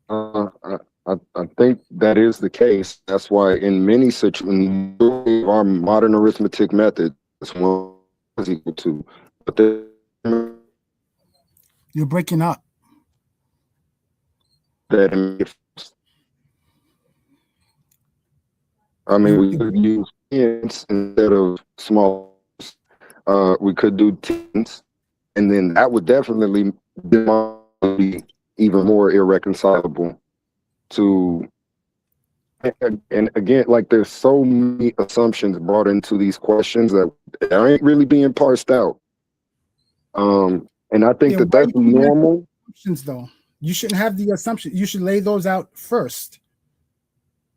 I think that is the case. That's why in many situations, our modern arithmetic method is 1 is equal to. But you're breaking up. I mean, we could use tens instead of small. We could do tens, and then that would definitely be even more irreconcilable to. And again, like there's so many assumptions brought into these questions that ain't really being parsed out. And I think that's normal. Assumptions, though, you shouldn't have the assumption. You should lay those out first.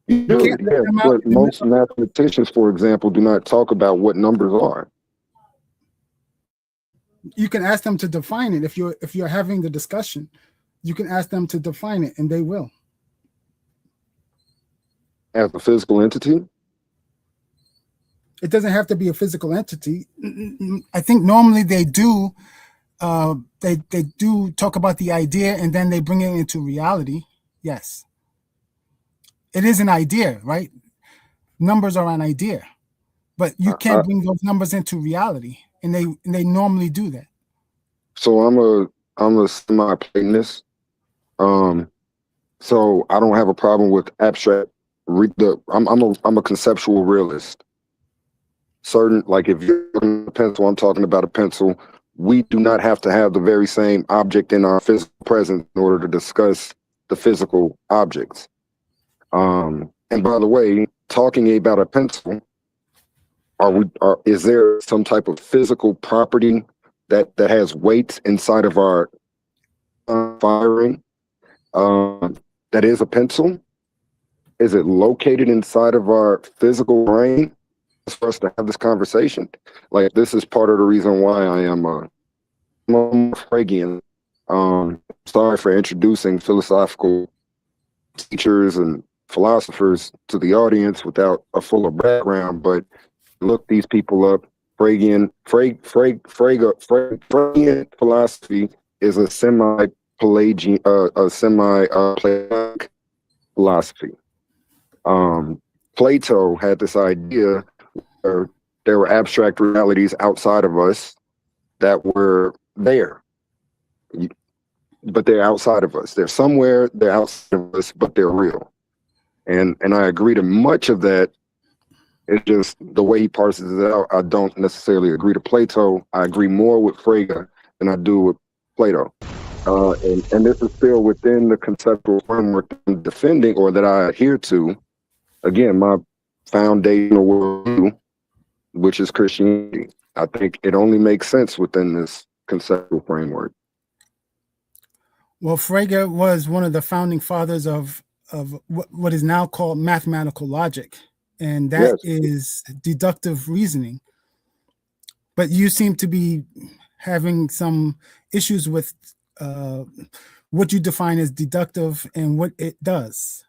But most mathematicians, for example, do not talk about what numbers are. You can ask them to define it. If you're having the discussion, you can ask them to define it, and they will. As a physical entity? It doesn't have to be a physical entity. I think normally they do. They do talk about the idea, and then they bring it into reality. Yes. It is an idea, right? Numbers are an idea, but you can't bring those numbers into reality, and they normally do that. So I'm a semi-Platonist. So I don't have a problem with abstract. I'm a conceptual realist. Certain, like if you're talking a pencil, I'm talking about a pencil. we do not have to have the very same object in our physical presence in order to discuss the physical objects. And by the way, talking about a pencil, is there some type of physical property that has weights inside of our firing that is a pencil? Is it located inside of our physical brain for us to have this conversation? Like, this is part of the reason why I am Freudian. Sorry for introducing philosophical teachers and philosophers to the audience without a fuller background, but look these people up. Freudian philosophy is a semi-Pelagian, semi-Platonic philosophy. Plato had this idea where there were abstract realities outside of us that were there, but they're outside of us. They're somewhere, they're outside of us, but they're real. And I agree to much of that. It's just the way he parses it out. I don't necessarily agree to Plato. I agree more with Frege than I do with Plato. And this is still within the conceptual framework that I'm defending, or that I adhere to. Again, my foundational worldview, which is Christianity. I think it only makes sense within this conceptual framework. Well, Frege was one of the founding fathers of what is now called mathematical logic, and that is deductive reasoning. But you seem to be having some issues with what you define as deductive and what it does.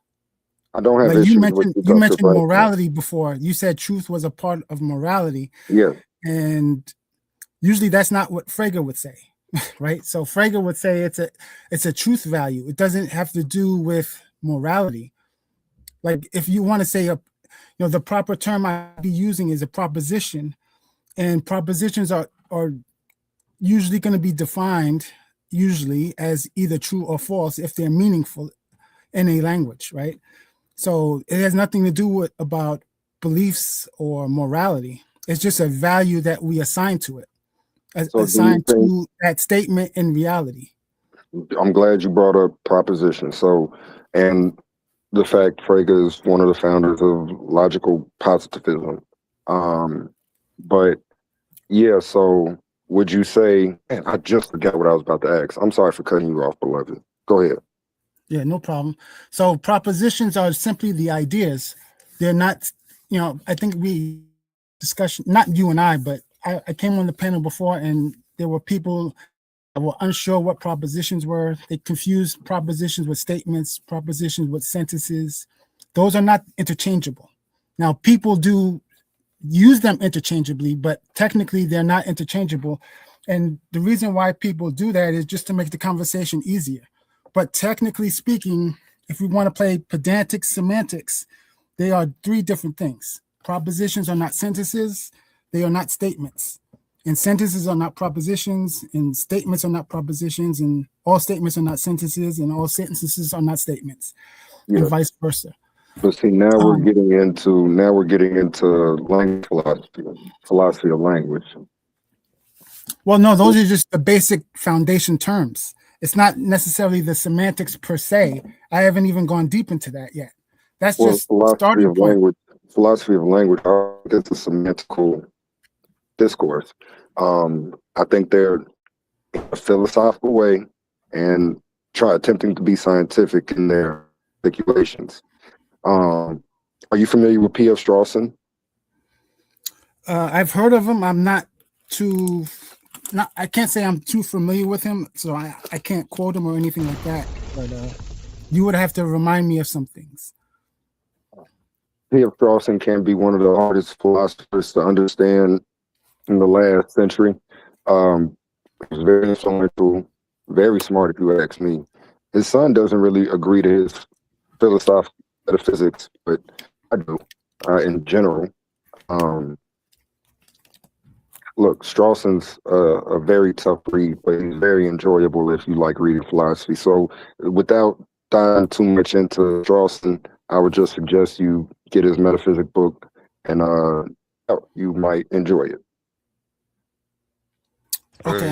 I don't have like issues you mentioned morality before. You said truth was a part of morality. Yeah. And usually that's not what Frege would say, right? So Frege would say it's a truth value. It doesn't have to do with morality. Like, if you want to say the proper term I'd be using is a proposition, and propositions are usually going to be defined as either true or false if they're meaningful in a language, right? So it has nothing to do about beliefs or morality. It's just a value that we assign to it, assigned to that statement in reality. I'm glad you brought up proposition. So, and the fact Frege is one of the founders of logical positivism. But yeah, so would you say, man, I just forgot what I was about to ask. I'm sorry for cutting you off, beloved. Go ahead. Yeah, no problem. So propositions are simply the ideas. They're not, I think we discussion, not you and I, but I came on the panel before, and there were people that were unsure what propositions were. They confused propositions with statements, propositions with sentences. Those are not interchangeable. Now, people do use them interchangeably, but technically they're not interchangeable. And the reason why people do that is just to make the conversation easier. But technically speaking, if we want to play pedantic semantics, they are three different things. Propositions are not sentences. They are not statements. And sentences are not propositions, and statements are not propositions, and all statements are not sentences, and all sentences are not statements, and vice versa. But see, now we're getting into language philosophy of language. Well, no, those are just the basic foundation terms. It's not necessarily the semantics per se. I haven't even gone deep into that yet. That's just philosophy of language. Philosophy of language, it's a semantical discourse. I think they're in a philosophical way and attempting to be scientific in their articulations. Are you familiar with P.F. Strawson? I've heard of him. I'm not too. I can't say I'm too familiar with him, so I can't quote him or anything like that. But you would have to remind me of some things. P.F. Strawson can be one of the hardest philosophers to understand in the last century. He's very influential, very smart if you ask me. His son doesn't really agree to his philosophical metaphysics, but I do in general. Look, Strawson's a very tough read, but he's very enjoyable if you like reading philosophy. So without diving too much into Strawson, I would just suggest you get his metaphysic book, and you might enjoy it. Okay,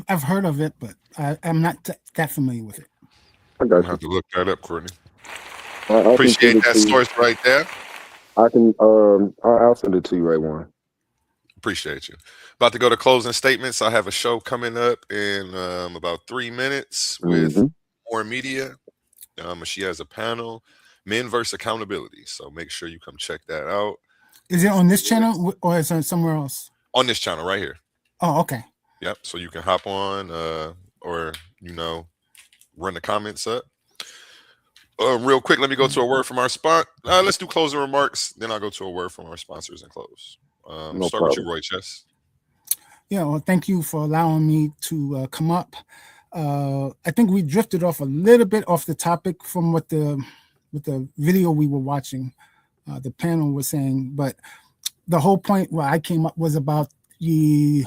I've heard of it, but I'm not that familiar with it. I I'm got gonna you. have to look that up, Courtney. I can Appreciate send it that to you. source right there. I can. I'll send it to you, right one. Appreciate you. About to go to closing statements. I have a show coming up in about 3 minutes with Mm-hmm. More Media. She has a panel, Men versus Accountability. So make sure you come check that out. Is it on this channel or is it somewhere else? On this channel right here. Oh, okay. Yep. So you can hop on or, run the comments up. Real quick, let me go to a word from our spot. Let's do closing remarks. Then I'll go to a word from our sponsors and close. No Start with you, problem. Roy Chess. Yeah, well, thank you for allowing me to come up. I think we drifted off a little bit off the topic from what the video we were watching, the panel was saying, but the whole point where I came up was about the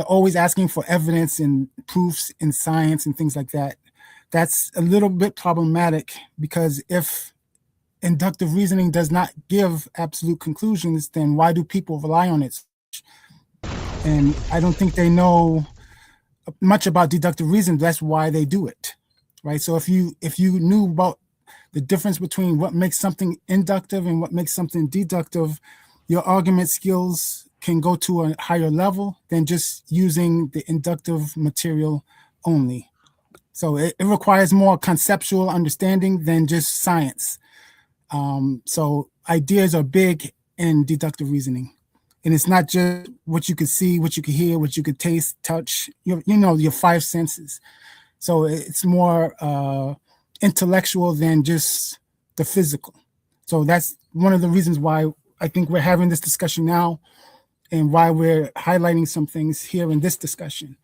always asking for evidence and proofs in science and things like that. That's a little bit problematic because if inductive reasoning does not give absolute conclusions, then why do people rely on it? And I don't think they know much about deductive reasoning. That's why they do it, right? So if you knew about the difference between what makes something inductive and what makes something deductive, your argument skills can go to a higher level than just using the inductive material only. So it requires more conceptual understanding than just science. So ideas are big in deductive reasoning. And it's not just what you could see, what you could hear, what you could taste, touch, your five senses. So it's more intellectual than just the physical. So that's one of the reasons why I think we're having this discussion now and why we're highlighting some things here in this discussion.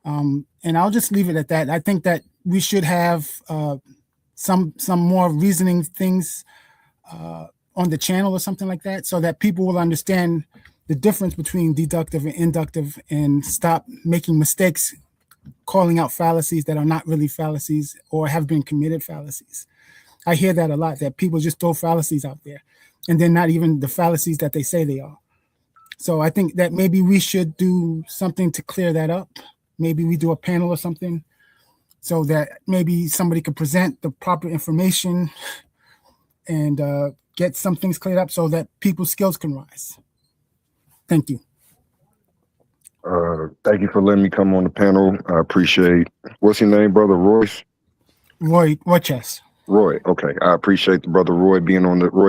And I'll just leave it at that. I think that we should have some more reasoning things on the channel or something like that so that people will understand the difference between deductive and inductive and stop making mistakes, calling out fallacies that are not really fallacies or have been committed fallacies. I hear that a lot, that people just throw fallacies out there and they're not even the fallacies that they say they are. So I think that maybe we should do something to clear that up. Maybe we do a panel or something so that maybe somebody could present the proper information and get some things cleared up so that people's skills can rise. Thank you. Thank you for letting me come on the panel. I appreciate. What's your name, brother? Royce? Roy Chess. Roy. Okay. I appreciate the brother Roy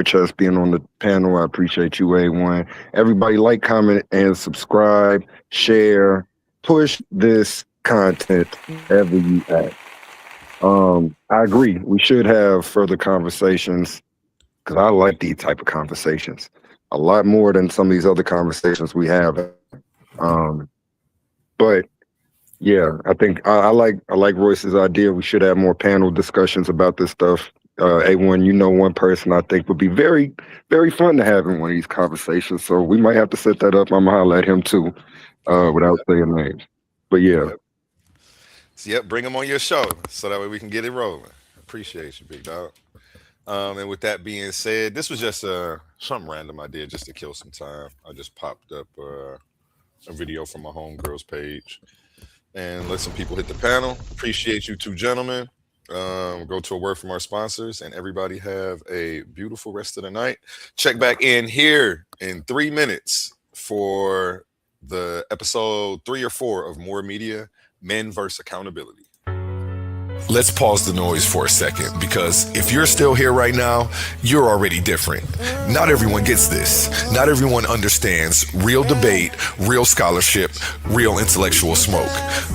Chess being on the panel. I appreciate you, A1. Everybody like, comment, and subscribe, share, push this content wherever you at. I agree. We should have further conversations because I like these type of conversations a lot more than some of these other conversations we have. But yeah, I think I like Royce's idea. We should have more panel discussions about this stuff. A1, one person I think would be very, very fun to have in one of these conversations. So we might have to set that up. I'm gonna holler at him too, without saying names. But yeah. Yep, bring him on your show so that way we can get it rolling. Appreciate you, big dog. And with that being said, this was just something random I did just to kill some time. I just popped up a video from my homegirl's page and let some people hit the panel. Appreciate you two gentlemen. Go to a word from our sponsors and everybody have a beautiful rest of the night. Check back in here in 3 minutes for the episode 3 or 4 of More Media, Men versus Accountability. Let's pause the noise for a second, because if you're still here right now, you're already different. Not everyone gets this. Not everyone understands real debate, real scholarship, real intellectual smoke.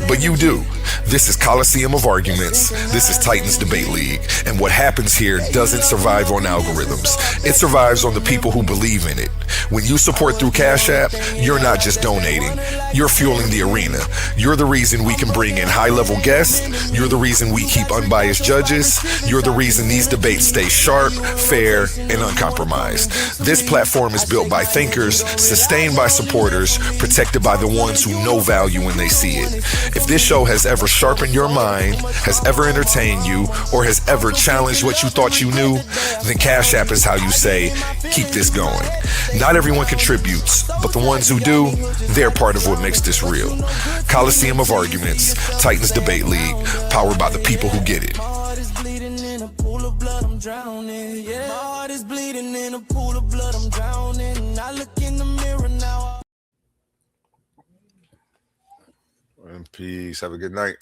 But you do. This is Coliseum of Arguments. This is Titans Debate League. And what happens here doesn't survive on algorithms. It survives on the people who believe in it. When you support through Cash App, you're not just donating. You're fueling the arena. You're the reason we can bring in high-level guests. You're the reason reason we keep unbiased judges. You're the reason these debates stay sharp, fair, and uncompromised. This platform is built by thinkers, sustained by supporters, protected by the ones who know value when they see it. If this show has ever sharpened your mind, has ever entertained you, or has ever challenged what you thought you knew, then Cash App is how you say, keep this going. Not everyone contributes, but the ones who do, they're part of what makes this real. Coliseum of Arguments, Titans Debate League, powered by the people who get it. In peace. Have a good night.